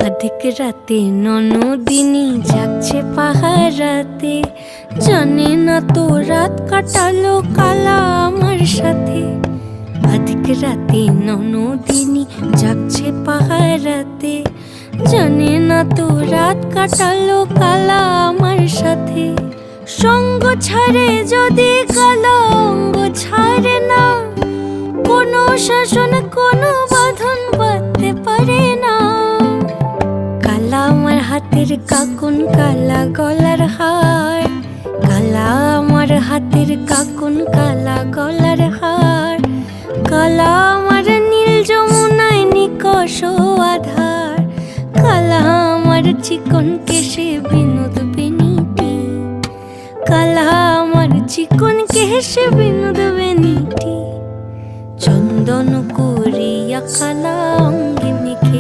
আধিক রাতে ননদিনী যাচ্ছে পাহারাতে, জানে না তো রাত কাটালো কালা আমার সাথে। আধিক রাতে ননদিনী যাচ্ছে পাহারাতে, জানে না তো রাত কাটালো কালা আমার সাথে। সঙ্গ ছাড়ে যদি কালা অঙ্গ ছাড়ে না, কোনো শাসন কোনো বাঁধন বাঁধতে পারে না। কালা আমার হাতের কাকুন কালা গলার হার, কালা আমার হাতের কাকুন কালা গলার হার। কালা আমার নীল যমুনায় নিকষ আধার, কালা আমার চিকন কেশে বিনোদ বেনিটি। কালা আমার চিকন কেশে বিনোদ বেনিটি। চন্দন করিয়া কালা অঙ্গে মেখে